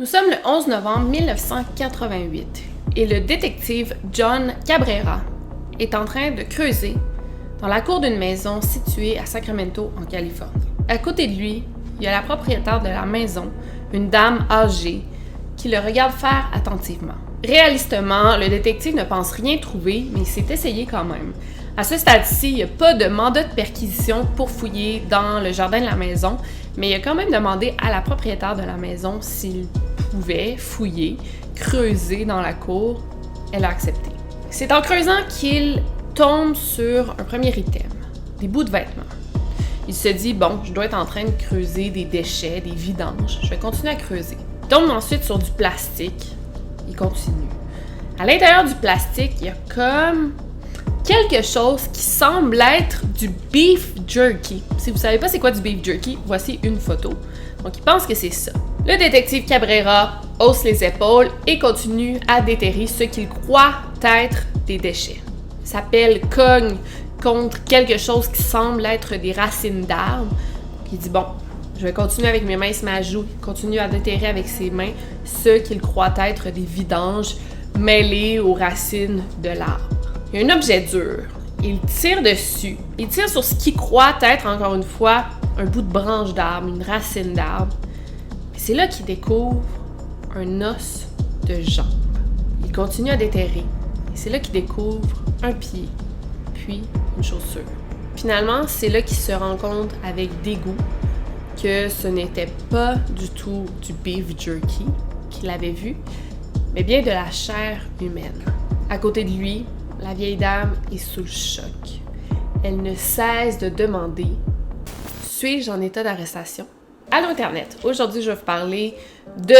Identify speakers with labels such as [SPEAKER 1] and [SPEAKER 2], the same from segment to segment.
[SPEAKER 1] Nous sommes le 11 novembre 1988 et le détective John Cabrera est en train de creuser dans la cour d'une maison située à Sacramento, en Californie. À côté de lui, il y a la propriétaire de la maison, une dame âgée, qui le regarde faire attentivement. Réalistement, le détective ne pense rien trouver, mais il s'est essayé quand même. À ce stade-ci, il n'y a pas de mandat de perquisition pour fouiller dans le jardin de la maison, mais il a quand même demandé à la propriétaire de la maison s'il pouvait fouiller, creuser dans la cour. Elle a accepté. C'est en creusant qu'il tombe sur un premier item, des bouts de vêtements. Il se dit, bon, je dois être en train de creuser des déchets, des vidanges, je vais continuer à creuser. Il tombe ensuite sur du plastique, il continue. À l'intérieur du plastique, il y a comme quelque chose qui semble être du beef jerky. Si vous ne savez pas c'est quoi du beef jerky, voici une photo. Donc il pense que c'est ça. Le détective Cabrera hausse les épaules et continue à déterrer ce qu'il croit être des déchets. Il s'appelle cogne contre quelque chose qui semble être des racines d'arbres. Il dit bon, je vais continuer avec mes mains sur ma joue. Il continue à déterrer avec ses mains ce qu'il croit être des vidanges mêlés aux racines de l'arbre. Il y a un objet dur. Il tire dessus. Il tire sur ce qu'il croit être, encore une fois, un bout de branche d'arbre, une racine d'arbre. Et c'est là qu'il découvre un os de jambe. Il continue à déterrer. Et c'est là qu'il découvre un pied, puis une chaussure. Finalement, c'est là qu'il se rend compte avec dégoût que ce n'était pas du tout du beef jerky qu'il avait vu, mais bien de la chair humaine. À côté de lui, la vieille dame est sous le choc. Elle ne cesse de demander « Suis-je en état d'arrestation? » Allô Internet, aujourd'hui je vais vous parler de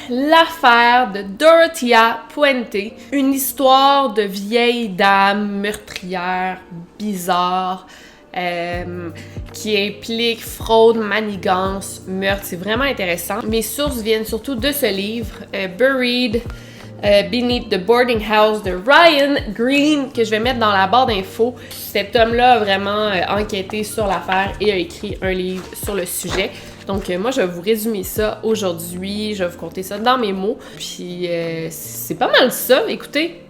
[SPEAKER 1] l'affaire de Dorothea Puente, une histoire de vieille dame meurtrière, bizarre, qui implique fraude, manigance, meurtre. C'est vraiment intéressant. Mes sources viennent surtout de ce livre, Buried Beneath the Boarding House de Ryan Green, que je vais mettre dans la barre d'infos. Cet homme-là a vraiment enquêté sur l'affaire et a écrit un livre sur le sujet. Donc moi, je vais vous résumer ça aujourd'hui, je vais vous conter ça dans mes mots. Puis c'est pas mal ça. Écoutez,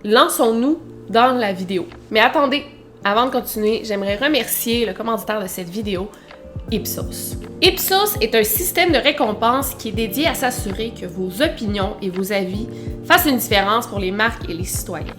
[SPEAKER 1] lançons-nous dans la vidéo. Mais attendez, avant de continuer, j'aimerais remercier le commanditaire de cette vidéo, Ipsos. Ipsos est un système de récompense qui est dédié à s'assurer que vos opinions et vos avis fassent une différence pour les marques et les citoyens.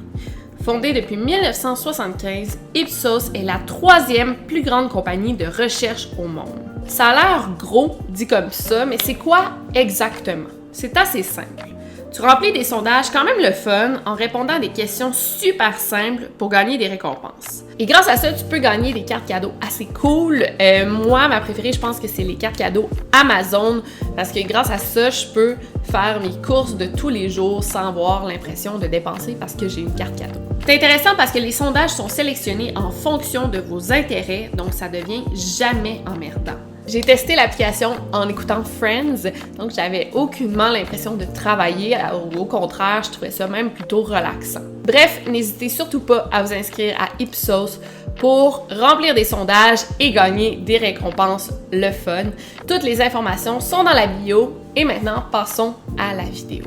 [SPEAKER 1] Fondée depuis 1975, Ipsos est la 3e plus grande compagnie de recherche au monde. Ça a l'air gros, dit comme ça, mais c'est quoi exactement? C'est assez simple. Tu remplis des sondages quand même le fun en répondant à des questions super simples pour gagner des récompenses. Et grâce à ça, tu peux gagner des cartes cadeaux assez cool. Moi, ma préférée, je pense que c'est les cartes cadeaux Amazon parce que grâce à ça, je peux faire mes courses de tous les jours sans avoir l'impression de dépenser parce que j'ai une carte cadeau. C'est intéressant parce que les sondages sont sélectionnés en fonction de vos intérêts, donc ça devient jamais emmerdant. J'ai testé l'application en écoutant Friends, donc j'avais aucunement l'impression de travailler. Au contraire, je trouvais ça même plutôt relaxant. Bref, n'hésitez surtout pas à vous inscrire à Ipsos pour remplir des sondages et gagner des récompenses le fun. Toutes les informations sont dans la bio et maintenant, passons à la vidéo.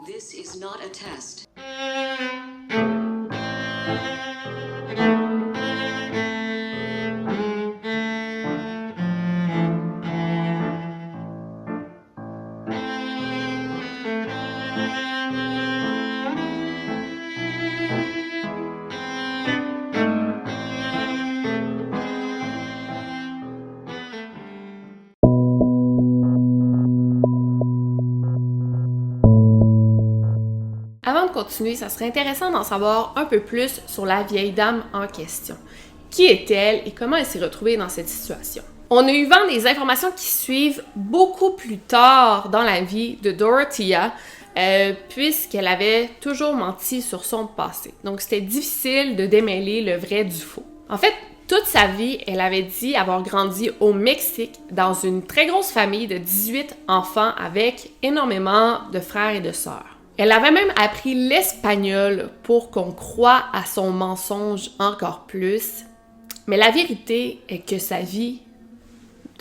[SPEAKER 2] This is not a test.
[SPEAKER 1] Avant de continuer, ça serait intéressant d'en savoir un peu plus sur la vieille dame en question. Qui est-elle et comment elle s'est retrouvée dans cette situation? On a eu vent des informations qui suivent beaucoup plus tard dans la vie de Dorothea, puisqu'elle avait toujours menti sur son passé. Donc c'était difficile de démêler le vrai du faux. En fait, toute sa vie, elle avait dit avoir grandi au Mexique dans une très grosse famille de 18 enfants avec énormément de frères et de sœurs. Elle avait même appris l'espagnol pour qu'on croie à son mensonge encore plus. Mais la vérité est que sa vie,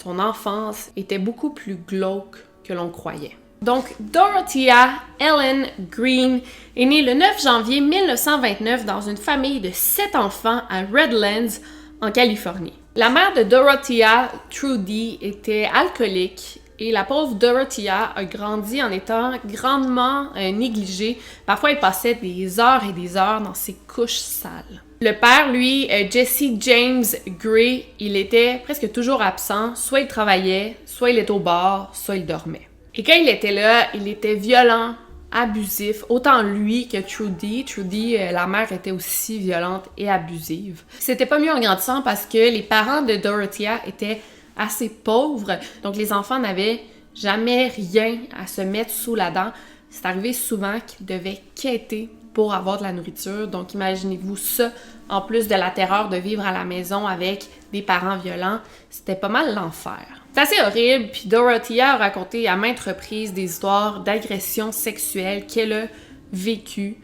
[SPEAKER 1] son enfance, était beaucoup plus glauque que l'on croyait. Donc, Dorothea Ellen Green est née le 9 janvier 1929 dans une famille de 7 enfants à Redlands, en Californie. La mère de Dorothea, Trudy, était alcoolique et la pauvre Dorothea a grandi en étant grandement négligée. Parfois, elle passait des heures et des heures dans ses couches sales. Le père, lui, Jesse James Gray, il était presque toujours absent. Soit il travaillait, soit il était au bar, soit il dormait. Et quand il était là, il était violent, abusif, autant lui que Trudy. Trudy, la mère, était aussi violente et abusive. C'était pas mieux en grandissant parce que les parents de Dorothea étaient assez pauvres, donc les enfants n'avaient jamais rien à se mettre sous la dent. C'est arrivé souvent qu'ils devaient quêter pour avoir de la nourriture, donc imaginez-vous ça, en plus de la terreur de vivre à la maison avec des parents violents, c'était pas mal l'enfer. C'est assez horrible, puis Dorothea a raconté à maintes reprises des histoires d'agressions sexuelles qu'elle a vécues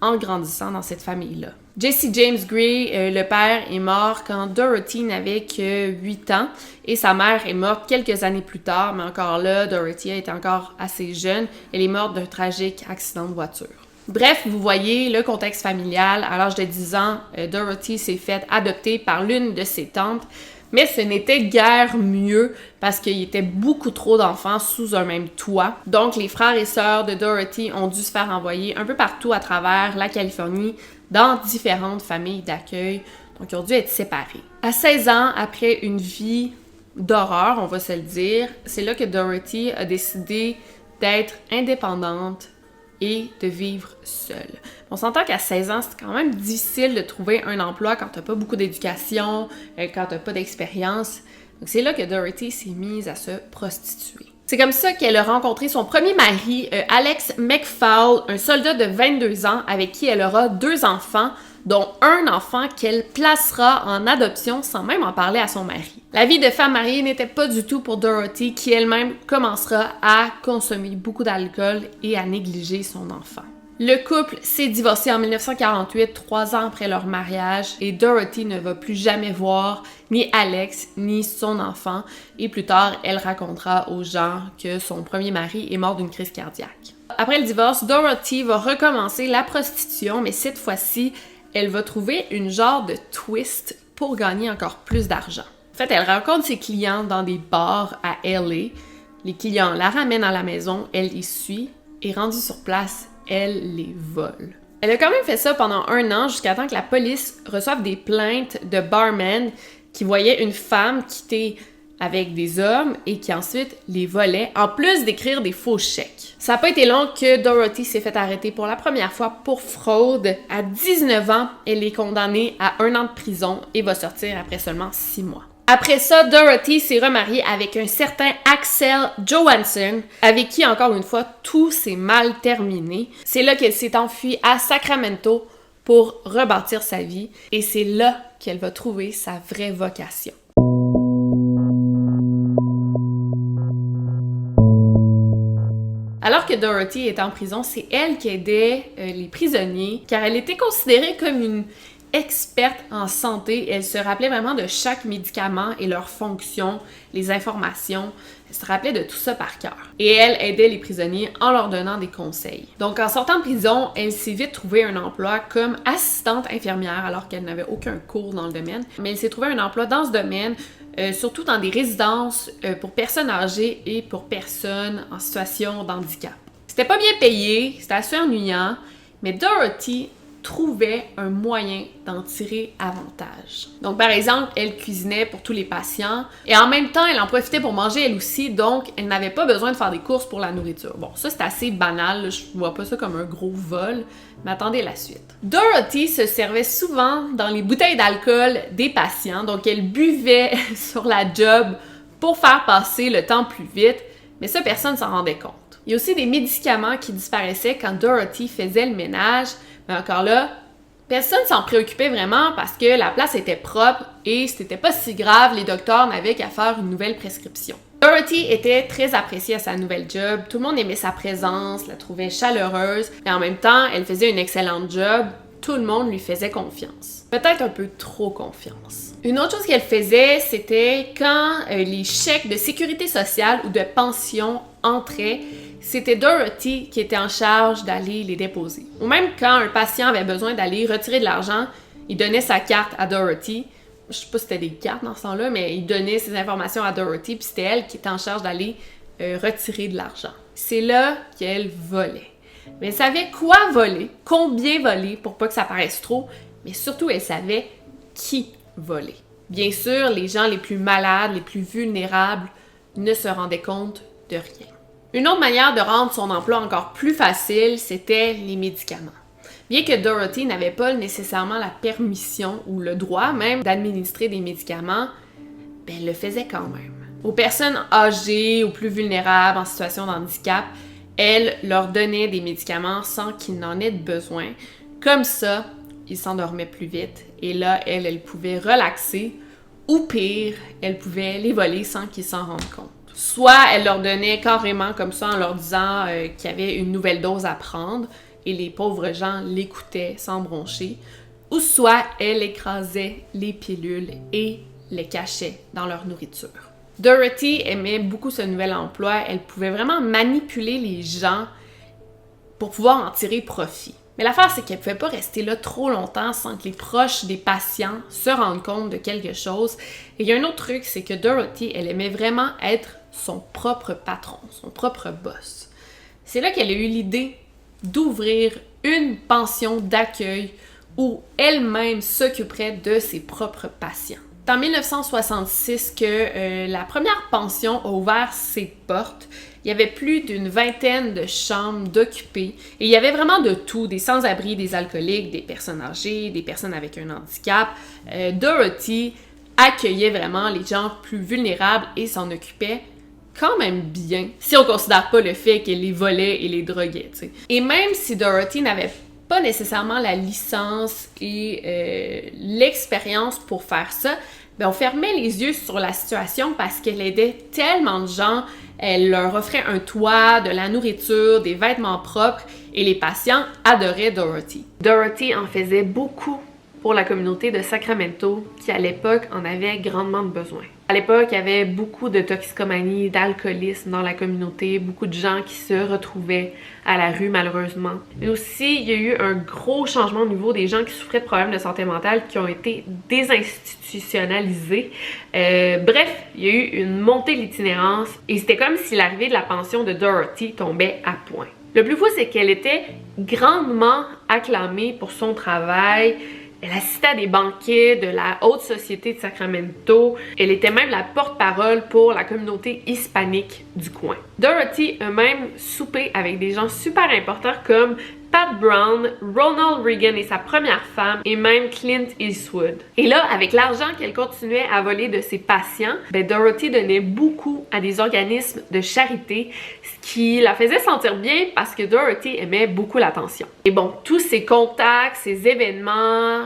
[SPEAKER 1] en grandissant dans cette famille-là. Jesse James Gray, le père, est mort quand Dorothy n'avait que 8 ans et sa mère est morte quelques années plus tard, mais encore là, Dorothea était encore assez jeune. Elle est morte d'un tragique accident de voiture. Bref, vous voyez le contexte familial. À l'âge de 10 ans, Dorothy s'est faite adopter par l'une de ses tantes, mais ce n'était guère mieux parce qu'il y était beaucoup trop d'enfants sous un même toit. Donc, les frères et sœurs de Dorothy ont dû se faire envoyer un peu partout à travers la Californie dans différentes familles d'accueil. Donc, ils ont dû être séparés. À 16 ans, après une vie d'horreur, on va se le dire, c'est là que Dorothy a décidé d'être indépendante et de vivre seule. On s'entend qu'à 16 ans, c'est quand même difficile de trouver un emploi quand t'as pas beaucoup d'éducation, quand t'as pas d'expérience. Donc c'est là que Dorothy s'est mise à se prostituer. C'est comme ça qu'elle a rencontré son premier mari, Alex McFaul, un soldat de 22 ans avec qui elle aura 2 enfants, dont un enfant qu'elle placera en adoption sans même en parler à son mari. La vie de femme mariée n'était pas du tout pour Dorothy, qui elle-même commencera à consommer beaucoup d'alcool et à négliger son enfant. Le couple s'est divorcé en 1948, 3 ans après leur mariage, et Dorothy ne va plus jamais voir ni Alex ni son enfant, et plus tard, elle racontera aux gens que son premier mari est mort d'une crise cardiaque. Après le divorce, Dorothy va recommencer la prostitution, mais cette fois-ci, elle va trouver une genre de twist pour gagner encore plus d'argent. En fait, elle rencontre ses clients dans des bars à LA. Les clients la ramènent à la maison, elle les suit, et rendue sur place, elle les vole. Elle a quand même fait ça pendant 1 an jusqu'à temps que la police reçoive des plaintes de barmen qui voyaient une femme quitter avec des hommes et qui ensuite les volait, en plus d'écrire des faux chèques. Ça n'a pas été long que Dorothy s'est fait arrêter pour la première fois pour fraude. À 19 ans, elle est condamnée à 1 an de prison et va sortir après seulement 6 mois. Après ça, Dorothy s'est remariée avec un certain Axel Johansson, avec qui, encore une fois, tout s'est mal terminé. C'est là qu'elle s'est enfuie à Sacramento pour rebâtir sa vie, et c'est là qu'elle va trouver sa vraie vocation. Alors que Dorothy est en prison, c'est elle qui aidait les prisonniers, car elle était considérée comme une experte en santé. Elle se rappelait vraiment de chaque médicament et leurs fonctions, les informations. Elle se rappelait de tout ça par cœur. Et elle aidait les prisonniers en leur donnant des conseils. Donc, en sortant de prison, elle s'est vite trouvé un emploi comme assistante infirmière, alors qu'elle n'avait aucun cours dans le domaine. Mais elle s'est trouvé un emploi dans ce domaine, surtout dans des résidences pour personnes âgées et pour personnes en situation d'handicap. C'était pas bien payé, c'était assez ennuyant, mais Dorothy trouvait un moyen d'en tirer avantage. Donc, par exemple, elle cuisinait pour tous les patients et en même temps, elle en profitait pour manger elle aussi, donc elle n'avait pas besoin de faire des courses pour la nourriture. Bon, ça, c'est assez banal, là, je vois pas ça comme un gros vol, mais attendez la suite. Dorothy se servait souvent dans les bouteilles d'alcool des patients, donc elle buvait sur la job pour faire passer le temps plus vite, mais ça, personne s'en rendait compte. Il y a aussi des médicaments qui disparaissaient quand Dorothy faisait le ménage, mais encore là, personne s'en préoccupait vraiment parce que la place était propre et c'était pas si grave, les docteurs n'avaient qu'à faire une nouvelle prescription. Dorothy était très appréciée à sa nouvelle job, tout le monde aimait sa présence, la trouvait chaleureuse, et en même temps, elle faisait une excellente job, tout le monde lui faisait confiance. Peut-être un peu trop confiance. Une autre chose qu'elle faisait, c'était quand les chèques de sécurité sociale ou de pension entraient, c'était Dorothy qui était en charge d'aller les déposer. Ou même quand un patient avait besoin d'aller retirer de l'argent, il donnait sa carte à Dorothy. Je sais pas si c'était des cartes dans ce temps-là, mais il donnait ses informations à Dorothy, puis c'était elle qui était en charge d'aller retirer de l'argent. C'est là qu'elle volait. Mais elle savait quoi voler, combien voler pour pas que ça paraisse trop, mais surtout elle savait qui voler. Bien sûr, les gens les plus malades, les plus vulnérables ne se rendaient compte de rien. Une autre manière de rendre son emploi encore plus facile, c'était les médicaments. Bien que Dorothy n'avait pas nécessairement la permission ou le droit même d'administrer des médicaments, elle le faisait quand même. Aux personnes âgées ou plus vulnérables en situation de handicap, elle leur donnait des médicaments sans qu'ils n'en aient besoin. Comme ça, ils s'endormaient plus vite et là, elle pouvait relaxer ou pire, elle pouvait les voler sans qu'ils s'en rendent compte. Soit elle leur donnait carrément comme ça en leur disant qu'il y avait une nouvelle dose à prendre et les pauvres gens l'écoutaient sans broncher, ou soit elle écrasait les pilules et les cachait dans leur nourriture. Dorothy aimait beaucoup ce nouvel emploi, elle pouvait vraiment manipuler les gens pour pouvoir en tirer profit. Mais l'affaire, c'est qu'elle ne pouvait pas rester là trop longtemps sans que les proches des patients se rendent compte de quelque chose. Et il y a un autre truc, c'est que Dorothy, elle aimait vraiment être son propre patron, son propre boss. C'est là qu'elle a eu l'idée d'ouvrir une pension d'accueil où elle-même s'occuperait de ses propres patients. C'est en 1966 que la première pension a ouvert ses portes. Il y avait plus d'une vingtaine de chambres d'occupés et il y avait vraiment de tout, des sans-abri, des alcooliques, des personnes âgées, des personnes avec un handicap. Dorothy accueillait vraiment les gens plus vulnérables et s'en occupait quand même bien, si on considère pas le fait qu'elle les volait et les droguait, tu sais. Et même si Dorothy n'avait pas nécessairement la licence et l'expérience pour faire ça, on fermait les yeux sur la situation parce qu'elle aidait tellement de gens, elle leur offrait un toit, de la nourriture, des vêtements propres et les patients adoraient Dorothy. Dorothy en faisait beaucoup pour la communauté de Sacramento qui, à l'époque, en avait grandement besoin. À l'époque, il y avait beaucoup de toxicomanie, d'alcoolisme dans la communauté, beaucoup de gens qui se retrouvaient à la rue, malheureusement. Mais aussi, il y a eu un gros changement au niveau des gens qui souffraient de problèmes de santé mentale qui ont été désinstitutionnalisés. Bref, il y a eu une montée de l'itinérance et c'était comme si l'arrivée de la pension de Dorothy tombait à point. Le plus fou, c'est qu'elle était grandement acclamée pour son travail. Elle assistait à des banquets de la haute société de Sacramento. Elle était même la porte-parole pour la communauté hispanique du coin. Dorothy a même soupé avec des gens super importants comme Pat Brown, Ronald Reagan et sa première femme, et même Clint Eastwood. Et là, avec l'argent qu'elle continuait à voler de ses patients, Dorothy donnait beaucoup à des organismes de charité, ce qui la faisait sentir bien parce que Dorothy aimait beaucoup l'attention. Et bon, tous ces contacts, ces événements,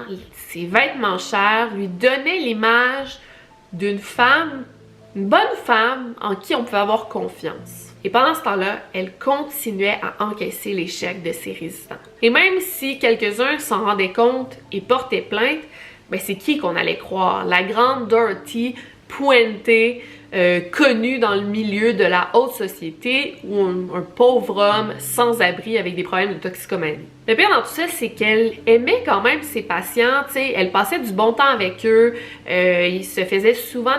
[SPEAKER 1] ces vêtements chers lui donnaient l'image d'une femme, une bonne femme en qui on pouvait avoir confiance. Et pendant ce temps-là, elle continuait à encaisser les chèques de ses résistants. Et même si quelques-uns s'en rendaient compte et portaient plainte, c'est qui qu'on allait croire? La grande Dorothy, pointée, connue dans le milieu de la haute société, ou un pauvre homme sans abri avec des problèmes de toxicomanie. Le pire dans tout ça, c'est qu'elle aimait quand même ses patients, tu sais, elle passait du bon temps avec eux, ils se faisaient souvent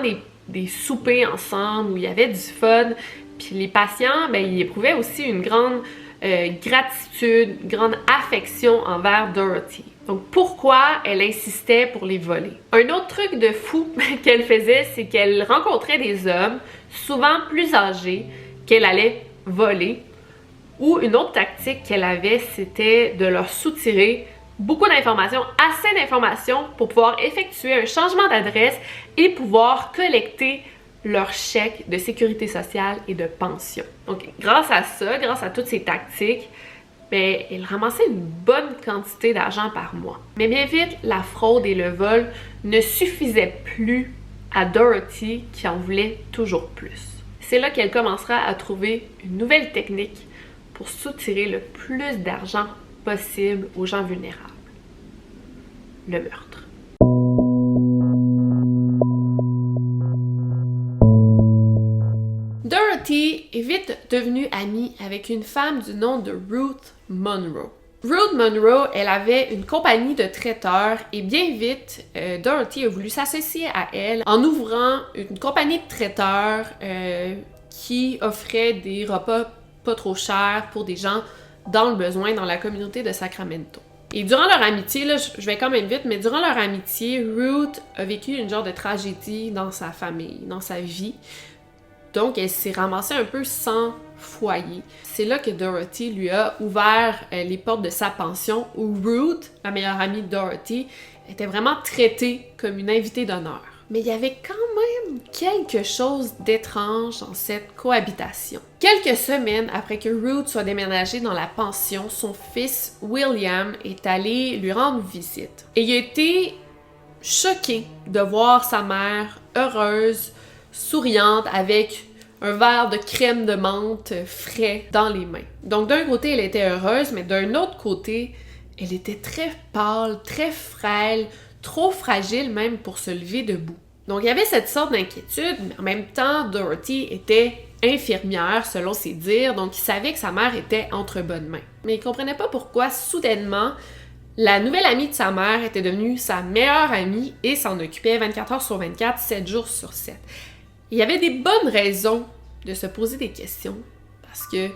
[SPEAKER 1] des soupers ensemble où il y avait du fun. Puis les patients, ils éprouvaient aussi une grande gratitude, une grande affection envers Dorothy. Donc pourquoi elle insistait pour les voler? Un autre truc de fou qu'elle faisait, c'est qu'elle rencontrait des hommes, souvent plus âgés, qu'elle allait voler. Ou une autre tactique qu'elle avait, c'était de leur soutirer beaucoup d'informations, assez d'informations pour pouvoir effectuer un changement d'adresse et pouvoir collecter leur chèque de sécurité sociale et de pension. Donc, grâce à ça, grâce à toutes ces tactiques, elle ramassait une bonne quantité d'argent par mois. Mais bien vite, la fraude et le vol ne suffisaient plus à Dorothy qui en voulait toujours plus. C'est là qu'elle commencera à trouver une nouvelle technique pour soutirer le plus d'argent possible aux gens vulnérables. Le meurtre. Dorothy est vite devenue amie avec une femme du nom de Ruth Monroe. Ruth Monroe, elle avait une compagnie de traiteurs et bien vite, Dorothy a voulu s'associer à elle en ouvrant une compagnie de traiteurs qui offrait des repas pas trop chers pour des gens dans le besoin dans la communauté de Sacramento. Et durant leur amitié, là, je vais quand même vite, mais durant leur amitié, Ruth a vécu une genre de tragédie dans sa famille, dans sa vie. Donc, elle s'est ramassée un peu sans foyer. C'est là que Dorothy lui a ouvert les portes de sa pension, où Ruth, la meilleure amie de Dorothy, était vraiment traitée comme une invitée d'honneur. Mais il y avait quand même quelque chose d'étrange dans cette cohabitation. Quelques semaines après que Ruth soit déménagée dans la pension, son fils William est allé lui rendre visite. Et il a été choqué de voir sa mère heureuse, souriante, avec un verre de crème de menthe frais dans les mains. Donc d'un côté, elle était heureuse, mais d'un autre côté, elle était très pâle, très frêle, trop fragile même pour se lever debout. Donc il y avait cette sorte d'inquiétude, mais en même temps, Dorothy était infirmière selon ses dires, donc il savait que sa mère était entre bonnes mains. Mais il comprenait pas pourquoi soudainement, la nouvelle amie de sa mère était devenue sa meilleure amie et s'en occupait 24 heures sur 24, 7 jours sur 7. Il y avait des bonnes raisons de se poser des questions, parce que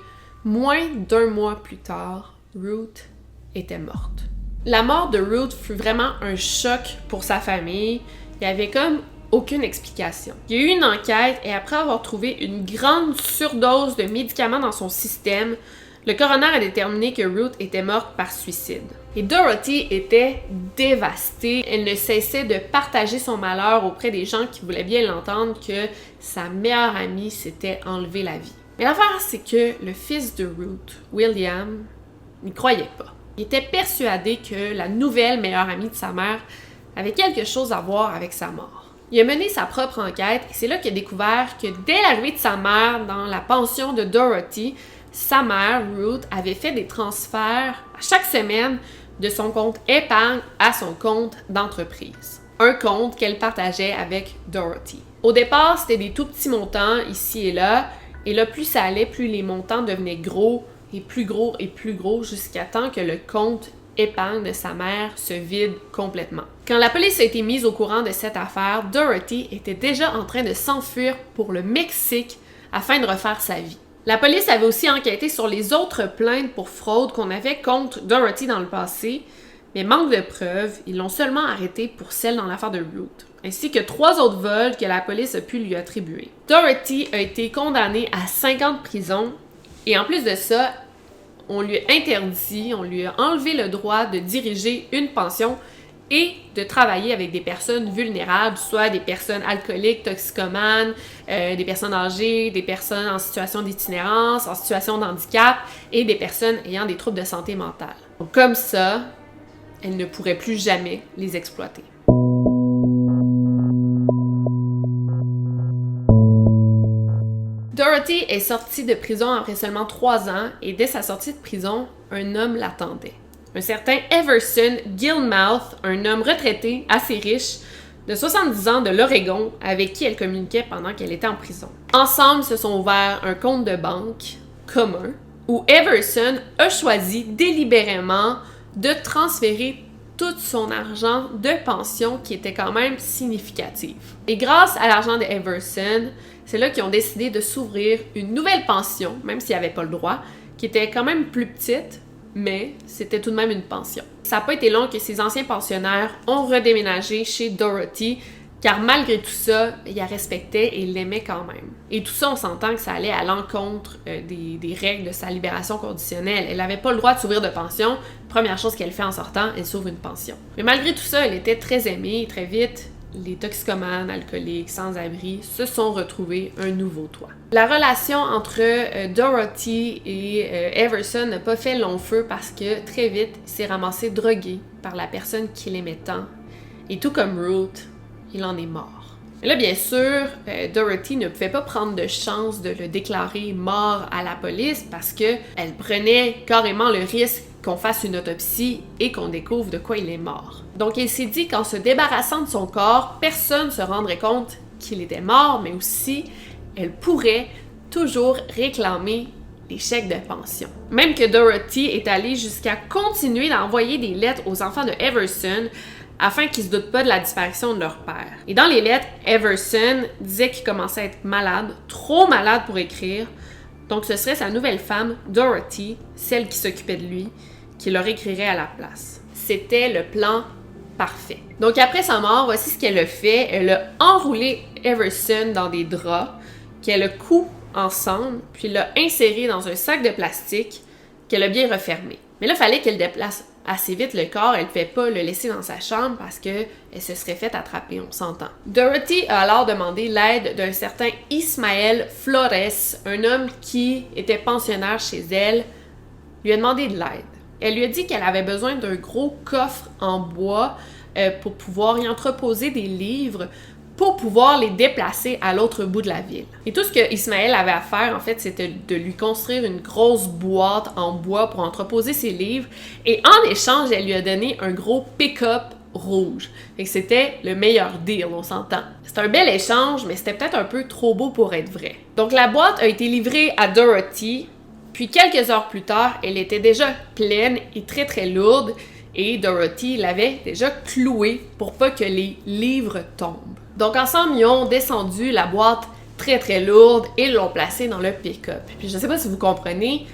[SPEAKER 1] moins d'un mois plus tard, Ruth était morte. La mort de Ruth fut vraiment un choc pour sa famille. Il y avait comme aucune explication. Il y a eu une enquête et après avoir trouvé une grande surdose de médicaments dans son système, le coroner a déterminé que Ruth était morte par suicide. Et Dorothy était dévastée. Elle ne cessait de partager son malheur auprès des gens qui voulaient bien l'entendre que sa meilleure amie s'était enlevé la vie. Mais l'affaire, c'est que le fils de Ruth, William, n'y croyait pas. Il était persuadé que la nouvelle meilleure amie de sa mère avait quelque chose à voir avec sa mort. Il a mené sa propre enquête et c'est là qu'il a découvert que dès l'arrivée de sa mère dans la pension de Dorothy, sa mère, Ruth, avait fait des transferts à chaque semaine de son compte épargne à son compte d'entreprise. Un compte qu'elle partageait avec Dorothy. Au départ, c'était des tout petits montants ici et là plus ça allait, plus les montants devenaient gros et plus gros jusqu'à temps que le compte épargne de sa mère se vide complètement. Quand la police a été mise au courant de cette affaire, Dorothy était déjà en train de s'enfuir pour le Mexique afin de refaire sa vie. La police avait aussi enquêté sur les autres plaintes pour fraude qu'on avait contre Dorothy dans le passé, mais manque de preuves, ils l'ont seulement arrêtée pour celle dans l'affaire de Ruth, ainsi que 3 autres vols que la police a pu lui attribuer. Dorothy a été condamnée à 5 ans de prison, et en plus de ça, on lui a enlevé le droit de diriger une pension et de travailler avec des personnes vulnérables, soit des personnes alcooliques, toxicomanes, des personnes âgées, des personnes en situation d'itinérance, en situation de handicap et des personnes ayant des troubles de santé mentale. Donc, comme ça, elle ne pourrait plus jamais les exploiter. Dorothy est sortie de prison après seulement 3 ans et dès sa sortie de prison, un homme l'attendait. Un certain Everson Gilmouth, un homme retraité, assez riche, de 70 ans de l'Oregon, avec qui elle communiquait pendant qu'elle était en prison. Ensemble, se sont ouverts un compte de banque commun où Everson a choisi délibérément de transférer tout son argent de pension qui était quand même significative. Et grâce à l'argent de Everson, c'est là qu'ils ont décidé de s'ouvrir une nouvelle pension, même s'ils n'avaient pas le droit, qui était quand même plus petite, mais c'était tout de même une pension. Ça n'a pas été long que ces anciens pensionnaires ont redéménagé chez Dorothy, car malgré tout ça, ils la respectaient et l'aimaient quand même. Et tout ça, on s'entend que ça allait à l'encontre des règles de sa libération conditionnelle. Elle n'avait pas le droit de s'ouvrir de pension. Première chose qu'elle fait en sortant, elle s'ouvre une pension. Mais malgré tout ça, elle était très aimée et très vite, les toxicomanes, alcooliques, sans-abri se sont retrouvés un nouveau toit. La relation entre Dorothy et Everson n'a pas fait long feu parce que très vite, il s'est ramassé drogué par la personne qu'il aimait tant. Et tout comme Ruth, il en est mort. Et là, bien sûr, Dorothy ne pouvait pas prendre de chance de le déclarer mort à la police parce qu'elle prenait carrément le risque qu'on fasse une autopsie et qu'on découvre de quoi il est mort. Donc, elle s'est dit qu'en se débarrassant de son corps, personne ne se rendrait compte qu'il était mort, mais aussi, elle pourrait toujours réclamer les chèques de pension. Même que Dorothy est allée jusqu'à continuer d'envoyer des lettres aux enfants de Everson afin qu'ils se doutent pas de la disparition de leur père. Et dans les lettres, Everson disait qu'il commençait à être malade, trop malade pour écrire, donc ce serait sa nouvelle femme, Dorothy, celle qui s'occupait de lui, qui leur écrirait à la place. C'était le plan parfait. Donc après sa mort, voici ce qu'elle a fait. Elle a enroulé Everson dans des draps, qu'elle a coupé ensemble, puis l'a inséré dans un sac de plastique qu'elle a bien refermé. Mais là, il fallait qu'elle déplace assez vite le corps. Elle ne pouvait pas le laisser dans sa chambre parce qu'elle se serait fait attraper, on s'entend. Dorothy a alors demandé l'aide d'un certain Ismael Flores, un homme qui était pensionnaire chez elle, lui a demandé de l'aide. Elle lui a dit qu'elle avait besoin d'un gros coffre en bois pour pouvoir y entreposer des livres pour pouvoir les déplacer à l'autre bout de la ville. Et tout ce que Ismaël avait à faire, en fait, c'était de lui construire une grosse boîte en bois pour entreposer ses livres. Et en échange, elle lui a donné un gros pick-up rouge. Et c'était le meilleur deal, on s'entend. C'est un bel échange, mais c'était peut-être un peu trop beau pour être vrai. Donc la boîte a été livrée à Dorothy, puis quelques heures plus tard, elle était déjà pleine et très très lourde, et Dorothy l'avait déjà clouée pour pas que les livres tombent. Donc ensemble, ils ont descendu la boîte très très lourde et l'ont placée dans le pick-up. Puis je sais pas si vous comprenez,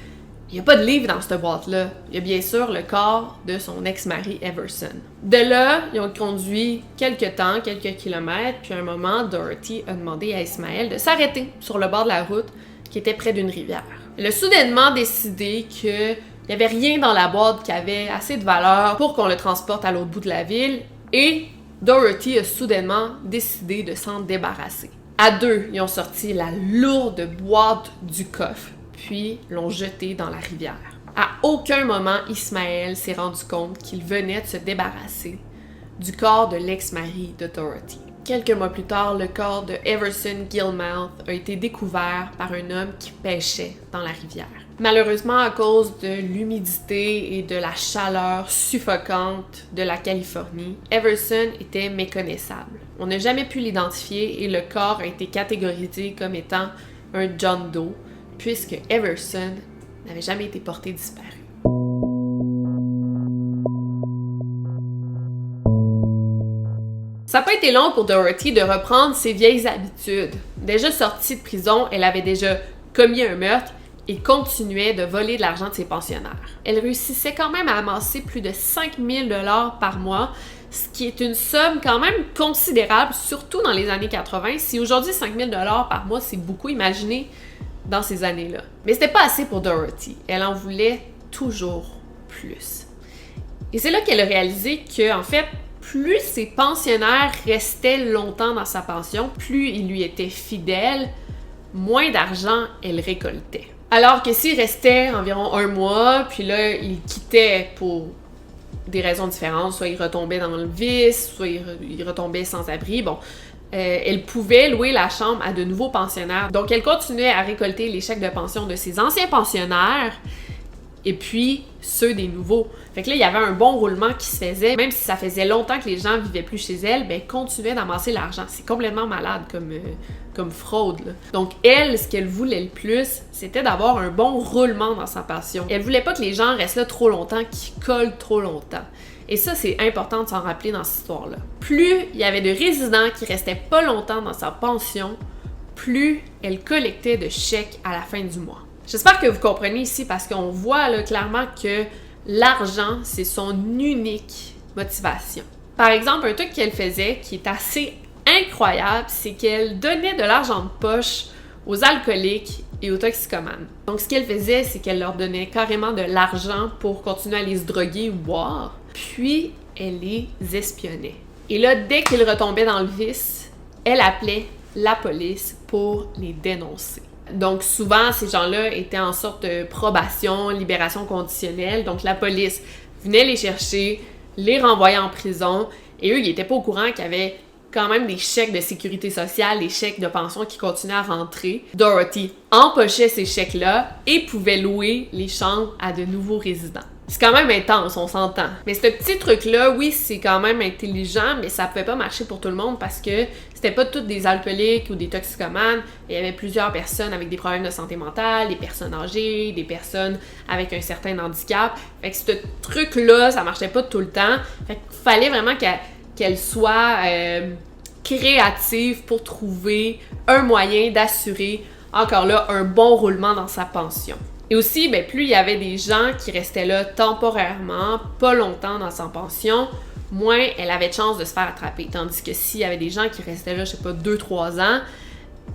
[SPEAKER 1] il n'y a pas de livre dans cette boîte-là. Il y a bien sûr le corps de son ex-mari Everson. De là, ils ont conduit quelques temps, quelques kilomètres, puis à un moment, Dorothy a demandé à Ismaël de s'arrêter sur le bord de la route qui était près d'une rivière. Elle a soudainement décidé qu'il n'y avait rien dans la boîte qui avait assez de valeur pour qu'on le transporte à l'autre bout de la ville et Dorothy a soudainement décidé de s'en débarrasser. À deux, ils ont sorti la lourde boîte du coffre, puis l'ont jetée dans la rivière. À aucun moment, Ismaël s'est rendu compte qu'il venait de se débarrasser du corps de l'ex-mari de Dorothy. Quelques mois plus tard, le corps de Everson Gilmouth a été découvert par un homme qui pêchait dans la rivière. Malheureusement, à cause de l'humidité et de la chaleur suffocante de la Californie, Everson était méconnaissable. On n'a jamais pu l'identifier et le corps a été catégorisé comme étant un John Doe, puisque Everson n'avait jamais été porté disparu. Ça n'a pas été long pour Dorothy de reprendre ses vieilles habitudes. Déjà sortie de prison, elle avait déjà commis un meurtre et continuait de voler de l'argent de ses pensionnaires. Elle réussissait quand même à amasser plus de 5 000 $ par mois, ce qui est une somme quand même considérable, surtout dans les années 80. Si aujourd'hui 5 000 $ par mois, c'est beaucoup, imaginez dans ces années-là. Mais c'était pas assez pour Dorothy. Elle en voulait toujours plus. Et c'est là qu'elle a réalisé que, en fait, plus ses pensionnaires restaient longtemps dans sa pension, plus ils lui étaient fidèles, moins d'argent elle récoltait. Alors que s'il restait environ un mois, puis là, il quittait pour des raisons différentes, soit il retombait dans le vice, soit il retombait sans abri, bon, elle pouvait louer la chambre à de nouveaux pensionnaires. Donc, elle continuait à récolter les chèques de pension de ses anciens pensionnaires, et puis ceux des nouveaux. Fait que là, il y avait un bon roulement qui se faisait. Même si ça faisait longtemps que les gens vivaient plus chez elle, ben, elle continuait d'amasser l'argent. C'est complètement malade comme fraude, là. Donc elle, ce qu'elle voulait le plus, c'était d'avoir un bon roulement dans sa pension. Elle voulait pas que les gens restent là trop longtemps, qu'ils collent trop longtemps. Et ça, c'est important de s'en rappeler dans cette histoire-là. Plus il y avait de résidents qui restaient pas longtemps dans sa pension, plus elle collectait de chèques à la fin du mois. J'espère que vous comprenez ici parce qu'on voit là, clairement que l'argent, c'est son unique motivation. Par exemple, un truc qu'elle faisait qui est assez incroyable, c'est qu'elle donnait de l'argent de poche aux alcooliques et aux toxicomanes. Donc, ce qu'elle faisait, c'est qu'elle leur donnait carrément de l'argent pour continuer à les se droguer ou boire, puis elle les espionnait. Et là, dès qu'ils retombaient dans le vice, elle appelait la police pour les dénoncer. Donc souvent, ces gens-là étaient en sorte de probation, libération conditionnelle. Donc la police venait les chercher, les renvoyait en prison. Et eux, ils n'étaient pas au courant qu'il y avait quand même des chèques de sécurité sociale, des chèques de pension qui continuaient à rentrer. Dorothy empochait ces chèques-là et pouvait louer les chambres à de nouveaux résidents. C'est quand même intense, on s'entend. Mais ce petit truc-là, oui, c'est quand même intelligent, mais ça pouvait pas marcher pour tout le monde parce que c'était pas tous des alcooliques ou des toxicomanes. Il y avait plusieurs personnes avec des problèmes de santé mentale, des personnes âgées, des personnes avec un certain handicap. Fait que ce truc-là, ça marchait pas tout le temps. Fait qu'il fallait vraiment qu'elle soit créative pour trouver un moyen d'assurer, encore là, un bon roulement dans sa pension. Et aussi, plus il y avait des gens qui restaient là temporairement, pas longtemps dans sa pension, moins elle avait de chances de se faire attraper. Tandis que s'il y avait des gens qui restaient là, je sais pas, 2-3 ans,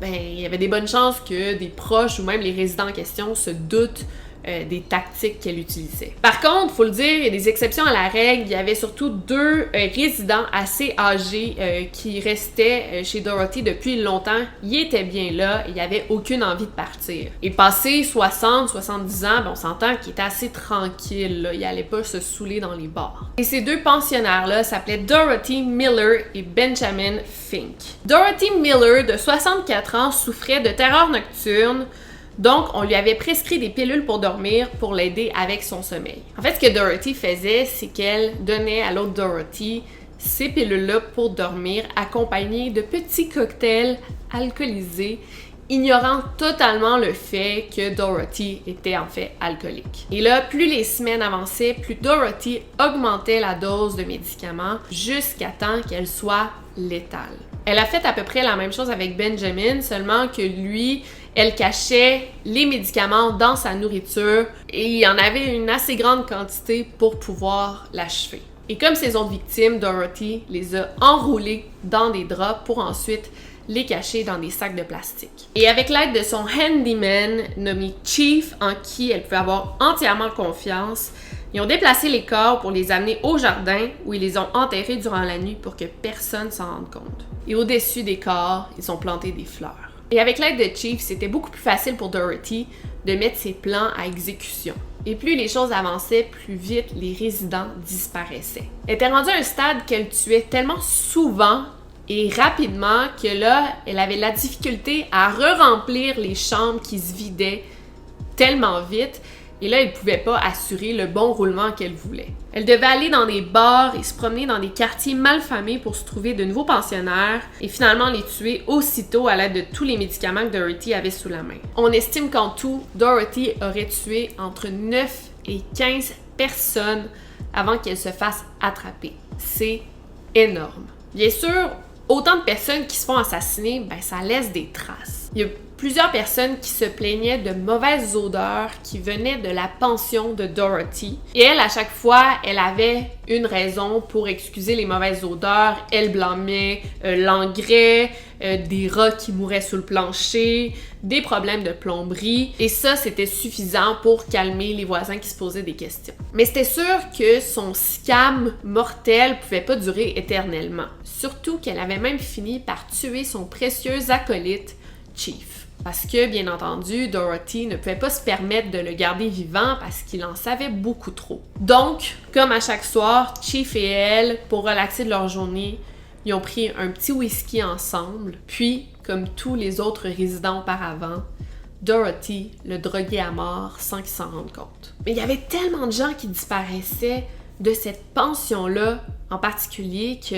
[SPEAKER 1] il y avait des bonnes chances que des proches ou même les résidents en question se doutent des tactiques qu'elle utilisait. Par contre, faut le dire, il y a des exceptions à la règle. Il y avait surtout 2 résidents assez âgés qui restaient chez Dorothy depuis longtemps. Ils étaient bien là, il n'y avait aucune envie de partir. Et passé 60-70 ans, on s'entend qu'ils étaient assez tranquilles, là. Ils n'allaient pas se saouler dans les bars. Et ces 2 pensionnaires-là s'appelaient Dorothy Miller et Benjamin Fink. Dorothy Miller, de 64 ans, souffrait de terreur nocturne. Donc, on lui avait prescrit des pilules pour dormir pour l'aider avec son sommeil. En fait, ce que Dorothy faisait, c'est qu'elle donnait à l'autre Dorothy ces pilules-là pour dormir, accompagnées de petits cocktails alcoolisés, ignorant totalement le fait que Dorothy était en fait alcoolique. Et là, plus les semaines avançaient, plus Dorothy augmentait la dose de médicaments jusqu'à temps qu'elle soit létale. Elle a fait à peu près la même chose avec Benjamin, seulement que lui, elle cachait les médicaments dans sa nourriture et il y en avait une assez grande quantité pour pouvoir l'achever. Et comme ses autres victimes, Dorothy les a enroulés dans des draps pour ensuite les cacher dans des sacs de plastique. Et avec l'aide de son handyman nommé Chief, en qui elle pouvait avoir entièrement confiance, ils ont déplacé les corps pour les amener au jardin où ils les ont enterrés durant la nuit pour que personne s'en rende compte. Et au-dessus des corps, ils ont planté des fleurs. Et avec l'aide de Chief, c'était beaucoup plus facile pour Dorothy de mettre ses plans à exécution. Et plus les choses avançaient, plus vite les résidents disparaissaient. Elle était rendue à un stade qu'elle tuait tellement souvent et rapidement que là, elle avait la difficulté à re-remplir les chambres qui se vidaient tellement vite. Et là, elle ne pouvait pas assurer le bon roulement qu'elle voulait. Elle devait aller dans des bars et se promener dans des quartiers malfamés pour se trouver de nouveaux pensionnaires et finalement les tuer aussitôt à l'aide de tous les médicaments que Dorothy avait sous la main. On estime qu'en tout, Dorothy aurait tué entre 9 et 15 personnes avant qu'elle se fasse attraper. C'est énorme. Bien sûr, autant de personnes qui se font assassiner, ça laisse des traces. Il y a plusieurs personnes qui se plaignaient de mauvaises odeurs qui venaient de la pension de Dorothy. Et elle, à chaque fois, elle avait une raison pour excuser les mauvaises odeurs. Elle blâmait l'engrais, des rats qui mouraient sous le plancher, des problèmes de plomberie. Et ça, c'était suffisant pour calmer les voisins qui se posaient des questions. Mais c'était sûr que son scam mortel pouvait pas durer éternellement. Surtout qu'elle avait même fini par tuer son précieux acolyte, Chief. Parce que, bien entendu, Dorothy ne pouvait pas se permettre de le garder vivant parce qu'il en savait beaucoup trop. Donc, comme à chaque soir, Chief et elle, pour relaxer de leur journée, ils ont pris un petit whisky ensemble. Puis, comme tous les autres résidents auparavant, Dorothy le droguait à mort sans qu'il s'en rende compte. Mais il y avait tellement de gens qui disparaissaient de cette pension-là en particulier que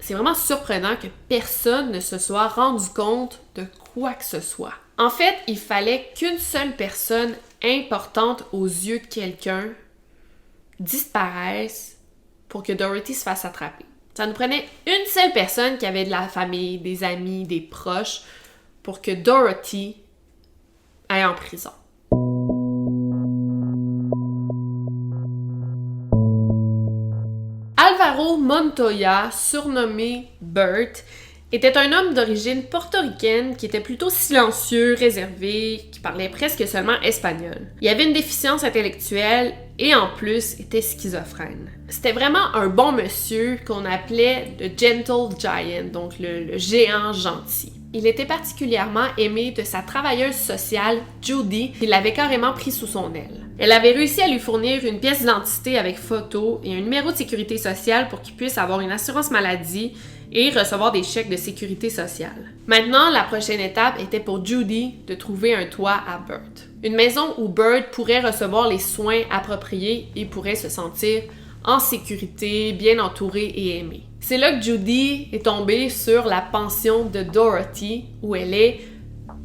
[SPEAKER 1] c'est vraiment surprenant que personne ne se soit rendu compte de quoi que ce soit. En fait, il fallait qu'une seule personne importante aux yeux de quelqu'un disparaisse pour que Dorothy se fasse attraper. Ça nous prenait une seule personne qui avait de la famille, des amis, des proches pour que Dorothy aille en prison. Alvaro Montoya, surnommé Bert, était un homme d'origine portoricaine qui était plutôt silencieux, réservé, qui parlait presque seulement espagnol. Il avait une déficience intellectuelle et en plus était schizophrène. C'était vraiment un bon monsieur qu'on appelait le Gentle Giant, donc le géant gentil. Il était particulièrement aimé de sa travailleuse sociale, Judy, qui l'avait carrément pris sous son aile. Elle avait réussi à lui fournir une pièce d'identité avec photo et un numéro de sécurité sociale pour qu'il puisse avoir une assurance maladie et recevoir des chèques de sécurité sociale. Maintenant, la prochaine étape était pour Judy de trouver un toit à Bert. Une maison où Bert pourrait recevoir les soins appropriés et pourrait se sentir en sécurité, bien entouré et aimé. C'est là que Judy est tombée sur la pension de Dorothy, où elle est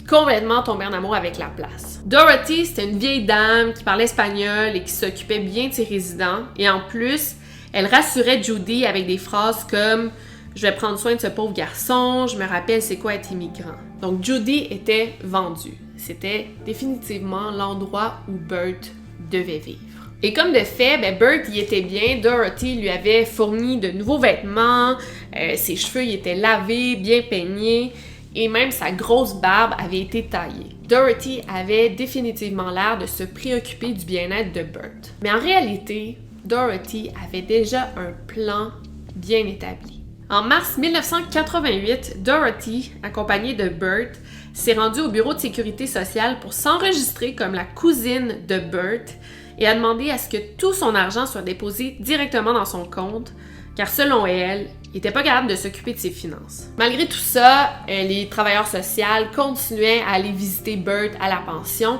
[SPEAKER 1] complètement tombée en amour avec la place. Dorothy, c'était une vieille dame qui parlait espagnol et qui s'occupait bien de ses résidents, et en plus, elle rassurait Judy avec des phrases comme « Je vais prendre soin de ce pauvre garçon, je me rappelle c'est quoi être immigrant ». Donc Judy était vendue. C'était définitivement l'endroit où Bert devait vivre. Et comme de fait, Bert y était bien. Dorothy lui avait fourni de nouveaux vêtements, ses cheveux y étaient lavés, bien peignés, et même sa grosse barbe avait été taillée. Dorothy avait définitivement l'air de se préoccuper du bien-être de Bert. Mais en réalité, Dorothy avait déjà un plan bien établi. En mars 1988, Dorothy, accompagnée de Bert, s'est rendue au bureau de sécurité sociale pour s'enregistrer comme la cousine de Bert et a demandé à ce que tout son argent soit déposé directement dans son compte, car selon elle, il n'était pas capable de s'occuper de ses finances. Malgré tout ça, les travailleurs sociaux continuaient à aller visiter Bert à la pension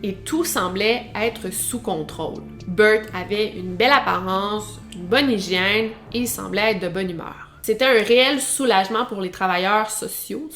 [SPEAKER 1] et tout semblait être sous contrôle. Bert avait une belle apparence, une bonne hygiène et il semblait être de bonne humeur. C'était un réel soulagement pour les travailleurs sociaux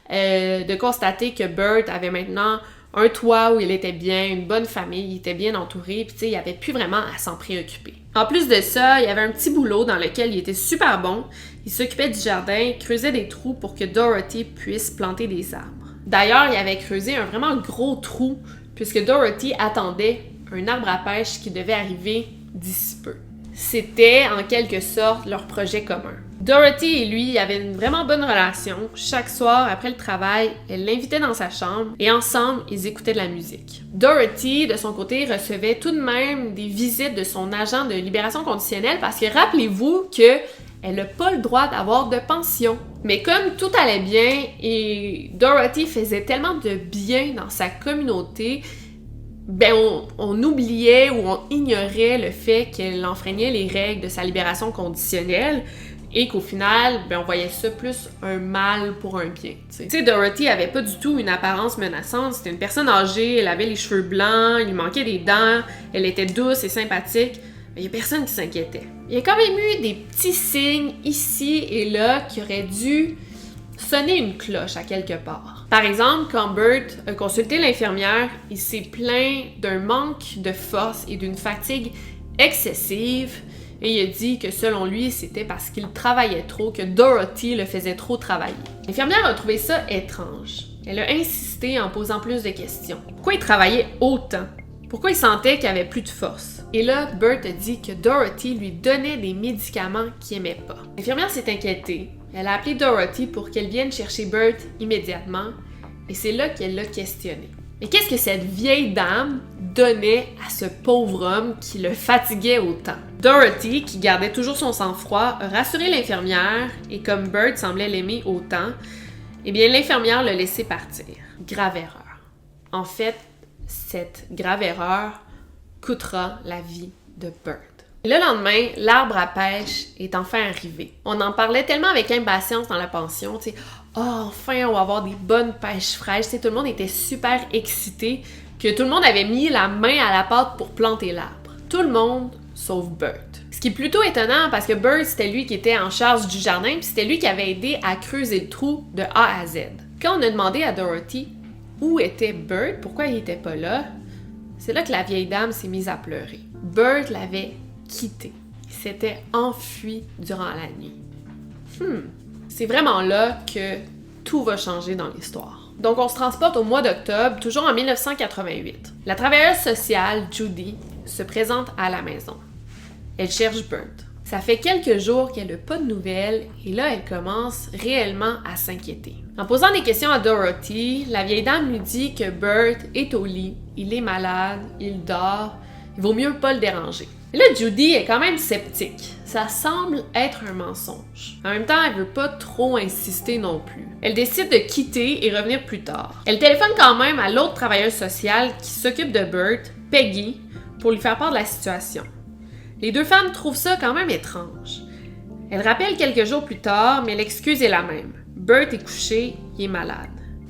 [SPEAKER 1] de constater que Bert avait maintenant un toit où il était bien, une bonne famille, il était bien entouré, puis il n'y avait plus vraiment à s'en préoccuper. En plus de ça, il y avait un petit boulot dans lequel il était super bon. Il s'occupait du jardin, creusait des trous pour que Dorothy puisse planter des arbres. D'ailleurs, il avait creusé un vraiment gros trou puisque Dorothy attendait un arbre à pêche qui devait arriver d'ici peu. C'était en quelque sorte leur projet commun. Dorothy et lui avaient une vraiment bonne relation. Chaque soir, après le travail, elle l'invitait dans sa chambre et ensemble, ils écoutaient de la musique. Dorothy, de son côté, recevait tout de même des visites de son agent de libération conditionnelle parce que rappelez-vous que elle n'a pas le droit d'avoir de pension. Mais comme tout allait bien et Dorothy faisait tellement de bien dans sa communauté, on oubliait ou on ignorait le fait qu'elle enfreignait les règles de sa libération conditionnelle et qu'au final, on voyait ça plus un mal pour un bien. Tu sais, Dorothy avait pas du tout une apparence menaçante. C'était une personne âgée, elle avait les cheveux blancs, il lui manquait des dents, elle était douce et sympathique. Mais il y a personne qui s'inquiétait. Il y a quand même eu des petits signes ici et là qui auraient dû sonner une cloche à quelque part. Par exemple, quand Bert a consulté l'infirmière, il s'est plaint d'un manque de force et d'une fatigue excessive et il a dit que selon lui, c'était parce qu'il travaillait trop, que Dorothy le faisait trop travailler. L'infirmière a trouvé ça étrange. Elle a insisté en posant plus de questions. Pourquoi il travaillait autant? Pourquoi il sentait qu'il avait plus de force? Et là, Bert a dit que Dorothy lui donnait des médicaments qu'il aimait pas. L'infirmière s'est inquiétée. Elle a appelé Dorothy pour qu'elle vienne chercher Bert immédiatement et c'est là qu'elle l'a questionné. Mais qu'est-ce que cette vieille dame donnait à ce pauvre homme qui le fatiguait autant? Dorothy, qui gardait toujours son sang-froid, a rassuré l'infirmière et comme Bert semblait l'aimer autant, l'infirmière l'a laissé partir. Grave erreur. En fait, cette grave erreur coûtera la vie de Bert. Le lendemain, l'arbre à pêche est enfin arrivé. On en parlait tellement avec impatience dans la pension, tu sais, enfin on va avoir des bonnes pêches fraîches, tu sais, tout le monde était super excité que tout le monde avait mis la main à la pâte pour planter l'arbre. Tout le monde, sauf Bert. Ce qui est plutôt étonnant parce que Bert, c'était lui qui était en charge du jardin, puis c'était lui qui avait aidé à creuser le trou de A à Z. Quand on a demandé à Dorothy où était Bert, pourquoi il était pas là, c'est là que la vieille dame s'est mise à pleurer. Bert l'avait quitté. Il s'était enfui durant la nuit. C'est vraiment là que tout va changer dans l'histoire. Donc on se transporte au mois d'octobre, toujours en 1988. La travailleuse sociale, Judy, se présente à la maison. Elle cherche Bert. Ça fait quelques jours qu'elle n'a pas de nouvelles et là, elle commence réellement à s'inquiéter. En posant des questions à Dorothy, la vieille dame lui dit que Bert est au lit, il est malade, il dort, il vaut mieux pas le déranger. Et là, Judy est quand même sceptique. Ça semble être un mensonge. En même temps, elle veut pas trop insister non plus. Elle décide de quitter et revenir plus tard. Elle téléphone quand même à l'autre travailleuse sociale qui s'occupe de Bert, Peggy, pour lui faire part de la situation. Les deux femmes trouvent ça quand même étrange. Elle rappelle quelques jours plus tard, mais l'excuse est la même. Bert est couché, il est malade.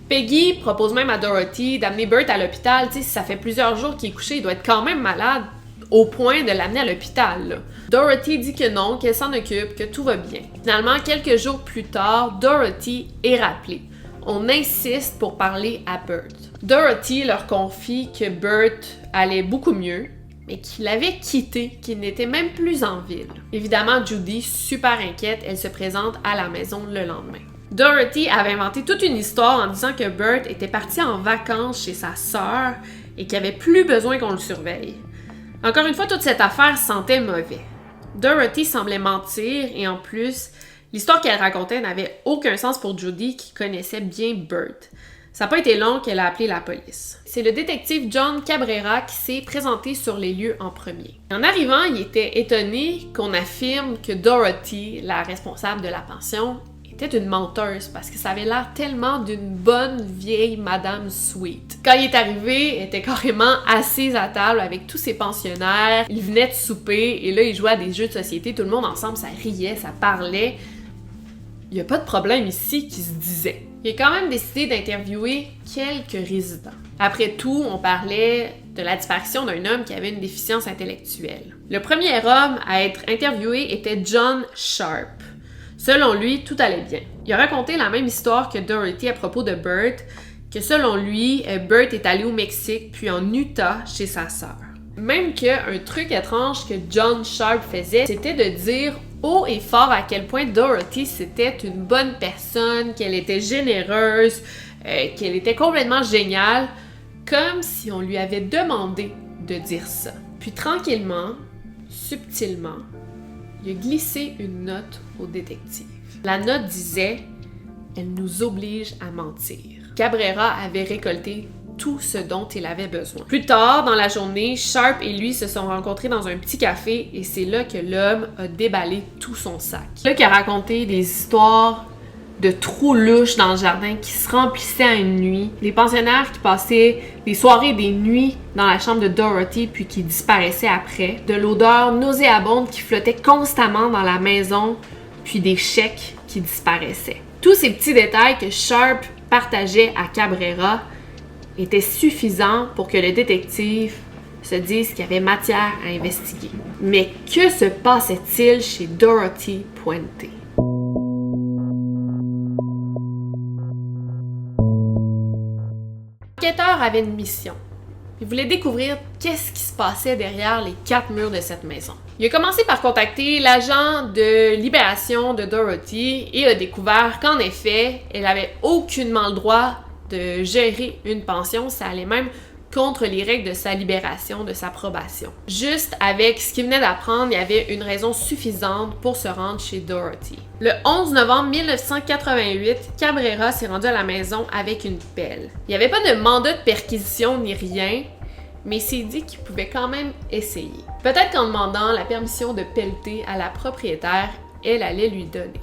[SPEAKER 1] Peggy propose même à Dorothy d'amener Bert à l'hôpital. Tu sais, si ça fait plusieurs jours qu'il est couché, il doit être quand même malade au point de l'amener à l'hôpital, là. Dorothy dit que non, qu'elle s'en occupe, que tout va bien. Finalement, quelques jours plus tard, Dorothy est rappelée. On insiste pour parler à Bert. Dorothy leur confie que Bert allait beaucoup mieux, mais qu'il avait quitté, qu'il n'était même plus en ville. Évidemment, Judy, super inquiète, elle se présente à la maison le lendemain. Dorothy avait inventé toute une histoire en disant que Bert était parti en vacances chez sa sœur et qu'il n'y avait plus besoin qu'on le surveille. Encore une fois, toute cette affaire sentait mauvais. Dorothy semblait mentir et en plus, l'histoire qu'elle racontait n'avait aucun sens pour Judy qui connaissait bien Bert. Ça n'a pas été long qu'elle a appelé la police. C'est le détective John Cabrera qui s'est présenté sur les lieux en premier. En arrivant, il était étonné qu'on affirme que Dorothy, la responsable de la pension, était une menteuse parce que ça avait l'air tellement d'une bonne vieille Madame Sweet. Quand il est arrivé, elle était carrément assise à table avec tous ses pensionnaires. Il venait de souper et là, il jouait à des jeux de société. Tout le monde ensemble, ça riait, ça parlait. Il n'y a pas de problème ici qui se disait. Il a quand même décidé d'interviewer quelques résidents. Après tout, on parlait de la disparition d'un homme qui avait une déficience intellectuelle. Le premier homme à être interviewé était John Sharp. Selon lui, tout allait bien. Il a raconté la même histoire que Dorothy à propos de Bert, que selon lui, Bert est allé au Mexique puis en Utah chez sa sœur. Même qu'un truc étrange que John Sharp faisait, c'était de dire haut et fort à quel point Dorothy c'était une bonne personne, qu'elle était généreuse, qu'elle était complètement géniale, comme si on lui avait demandé de dire ça. Puis tranquillement, subtilement, il a glissé une note au détective. La note disait « Elle nous oblige à mentir ». Cabrera avait récolté tout ce dont il avait besoin. Plus tard, dans la journée, Sharp et lui se sont rencontrés dans un petit café et c'est là que l'homme a déballé tout son sac. C'est là qu'il a raconté des histoires de trous louches dans le jardin qui se remplissaient à une nuit, les pensionnaires qui passaient des soirées et des nuits dans la chambre de Dorothy puis qui disparaissaient après, de l'odeur nauséabonde qui flottait constamment dans la maison, puis des chèques qui disparaissaient. Tous ces petits détails que Sharp partageait à Cabrera étaient suffisants pour que le détective se dise qu'il y avait matière à investiguer. Mais que se passait-il chez Dorothy Puente? L'enquêteur avait une mission. Il voulait découvrir qu'est-ce qui se passait derrière les 4 murs de cette maison. Il a commencé par contacter l'agent de libération de Dorothy et a découvert qu'en effet, elle avait aucunement le droit de gérer une pension. Ça allait même contre les règles de sa libération, de sa probation. Juste avec ce qu'il venait d'apprendre, il y avait une raison suffisante pour se rendre chez Dorothy. Le 11 novembre 1988, Cabrera s'est rendu à la maison avec une pelle. Il n'y avait pas de mandat de perquisition ni rien, mais il s'est dit qu'il pouvait quand même essayer. Peut-être qu'en demandant la permission de pelleter à la propriétaire, elle allait lui donner.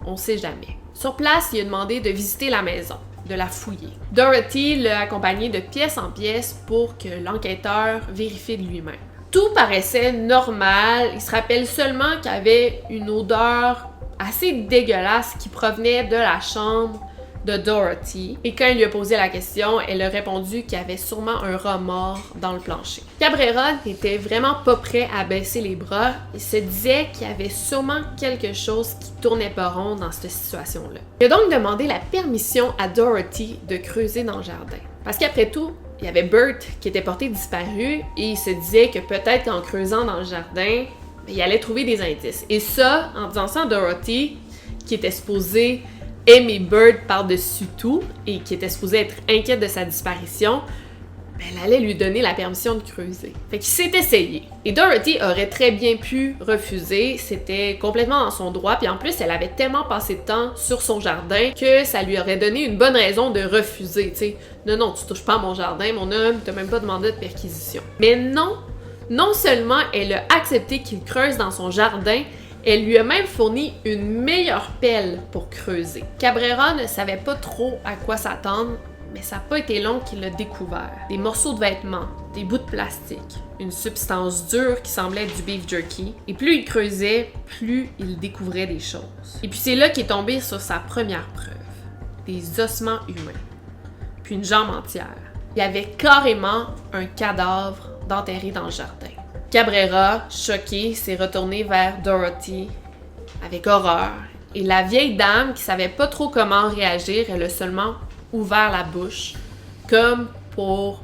[SPEAKER 1] On sait jamais. Sur place, il a demandé de visiter la maison, de la fouiller. Dorothy l'a accompagné de pièce en pièce pour que l'enquêteur vérifie de lui-même. Tout paraissait normal, il se rappelle seulement qu'il y avait une odeur assez dégueulasse qui provenait de la chambre de Dorothy. Et quand il lui a posé la question, elle a répondu qu'il y avait sûrement un rat mort dans le plancher. Cabrera n'était vraiment pas prêt à baisser les bras. Il se disait qu'il y avait sûrement quelque chose qui tournait pas rond dans cette situation-là. Il a donc demandé la permission à Dorothy de creuser dans le jardin. Parce qu'après tout, il y avait Bert qui était porté disparu et il se disait que peut-être qu'en creusant dans le jardin, il allait trouver des indices. Et ça, en disant ça à Dorothy, qui était supposée aimer Bert par-dessus tout et qui était supposée être inquiète de sa disparition, elle allait lui donner la permission de creuser. Fait qu'il s'est essayé. Et Dorothy aurait très bien pu refuser, c'était complètement dans son droit, puis en plus, elle avait tellement passé de temps sur son jardin que ça lui aurait donné une bonne raison de refuser, tu sais. Non, tu touches pas à mon jardin, mon homme, t'as même pas demandé de perquisition. Mais non seulement elle a accepté qu'il creuse dans son jardin, elle lui a même fourni une meilleure pelle pour creuser. Cabrera ne savait pas trop à quoi s'attendre, mais ça n'a pas été long qu'il l'a découvert. Des morceaux de vêtements, des bouts de plastique, une substance dure qui semblait être du beef jerky. Et plus il creusait, plus il découvrait des choses. Et puis c'est là qu'il est tombé sur sa première preuve. Des ossements humains. Puis une jambe entière. Il y avait carrément un cadavre d'enterré dans le jardin. Cabrera, choqué, s'est retourné vers Dorothy avec horreur. Et la vieille dame, qui savait pas trop comment réagir, elle a seulement ouvert la bouche, comme pour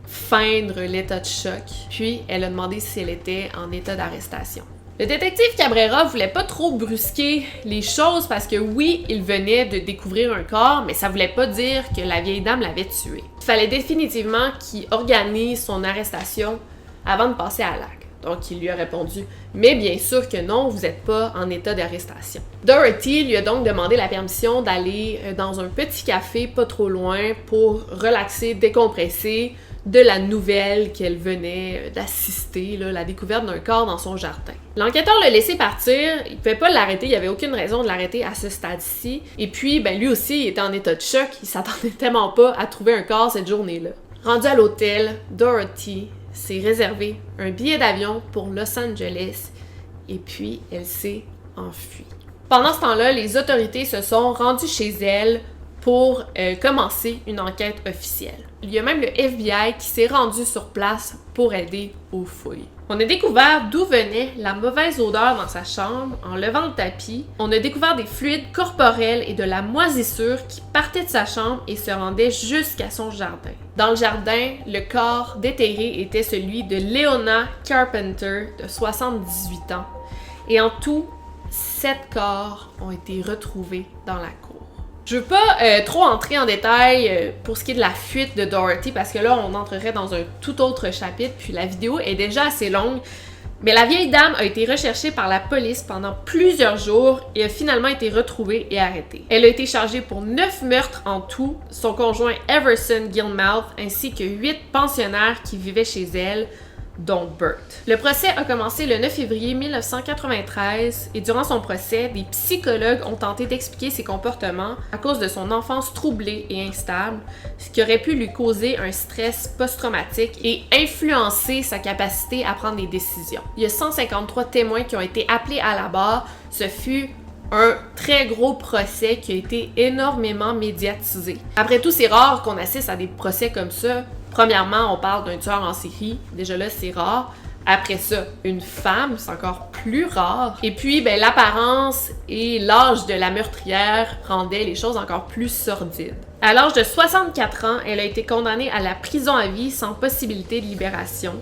[SPEAKER 1] feindre l'état de choc. Puis, elle a demandé si elle était en état d'arrestation. Le détective Cabrera voulait pas trop brusquer les choses parce que oui, il venait de découvrir un corps, mais ça voulait pas dire que la vieille dame l'avait tué. Il fallait définitivement qu'il organise son arrestation avant de passer à l'acte. Donc, il lui a répondu « Mais bien sûr que non, vous n'êtes pas en état d'arrestation. » Dorothy lui a donc demandé la permission d'aller dans un petit café pas trop loin pour relaxer, décompresser de la nouvelle qu'elle venait d'assister, la découverte d'un corps dans son jardin. L'enquêteur l'a laissé partir, il ne pouvait pas l'arrêter, il n'y avait aucune raison de l'arrêter à ce stade-ci. Et puis, lui aussi, il était en état de choc, il s'attendait tellement pas à trouver un corps cette journée-là. Rendu à l'hôtel, Dorothy s'est réservé un billet d'avion pour Los Angeles et puis elle s'est enfuie. Pendant ce temps-là, les autorités se sont rendues chez elle pour commencer une enquête officielle. Il y a même le FBI qui s'est rendu sur place pour aider aux fouilles. On a découvert d'où venait la mauvaise odeur dans sa chambre en levant le tapis. On a découvert des fluides corporels et de la moisissure qui partaient de sa chambre et se rendaient jusqu'à son jardin. Dans le jardin, le corps déterré était celui de Leona Carpenter, de 78 ans. Et en tout, 7 corps ont été retrouvés dans la cour. Je veux pas trop entrer en détail pour ce qui est de la fuite de Dorothy parce que là, on entrerait dans un tout autre chapitre, puis la vidéo est déjà assez longue. Mais la vieille dame a été recherchée par la police pendant plusieurs jours et a finalement été retrouvée et arrêtée. Elle a été chargée pour 9 meurtres en tout, son conjoint Everson Gilmouth ainsi que 8 pensionnaires qui vivaient chez elle, dont Bert. Le procès a commencé le 9 février 1993 et durant son procès, des psychologues ont tenté d'expliquer ses comportements à cause de son enfance troublée et instable, ce qui aurait pu lui causer un stress post-traumatique et influencer sa capacité à prendre des décisions. Il y a 153 témoins qui ont été appelés à la barre. Ce fut un très gros procès qui a été énormément médiatisé. Après tout, c'est rare qu'on assiste à des procès comme ça. Premièrement, on parle d'un tueur en série. Déjà là, c'est rare. Après ça, une femme, c'est encore plus rare. Et puis, l'apparence et l'âge de la meurtrière rendaient les choses encore plus sordides. À l'âge de 64 ans, elle a été condamnée à la prison à vie sans possibilité de libération.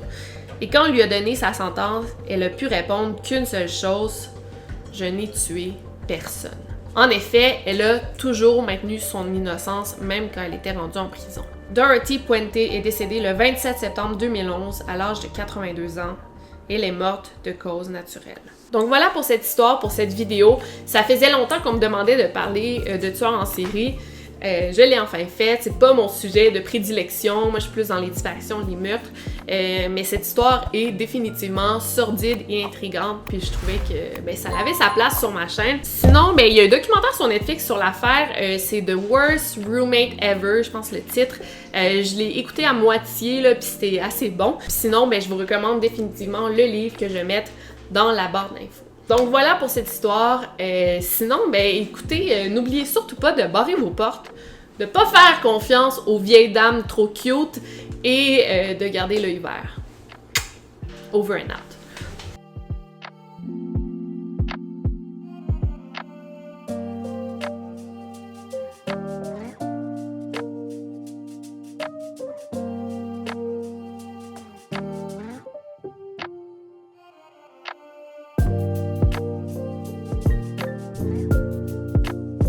[SPEAKER 1] Et quand on lui a donné sa sentence, elle a pu répondre qu'une seule chose: « Je n'ai tué personne ». En effet, elle a toujours maintenu son innocence, même quand elle était rendue en prison. Dorothy Puente est décédée le 27 septembre 2011 à l'âge de 82 ans. Elle est morte de cause naturelle. Donc voilà pour cette histoire, pour cette vidéo. Ça faisait longtemps qu'on me demandait de parler de tueurs en série. Je l'ai enfin faite, c'est pas mon sujet de prédilection, moi je suis plus dans les disparitions, les meurtres, mais cette histoire est définitivement sordide et intrigante, puis je trouvais que ça avait sa place sur ma chaîne. Sinon, il y a un documentaire sur Netflix sur l'affaire, c'est The Worst Roommate Ever, je pense le titre. Je l'ai écouté à moitié, là, puis c'était assez bon. Puis sinon, je vous recommande définitivement le livre que je vais mettre dans la barre d'infos. Donc voilà pour cette histoire. Sinon, écoutez, n'oubliez surtout pas de barrer vos portes, de pas faire confiance aux vieilles dames trop cute et de garder l'œil vert. Over and out.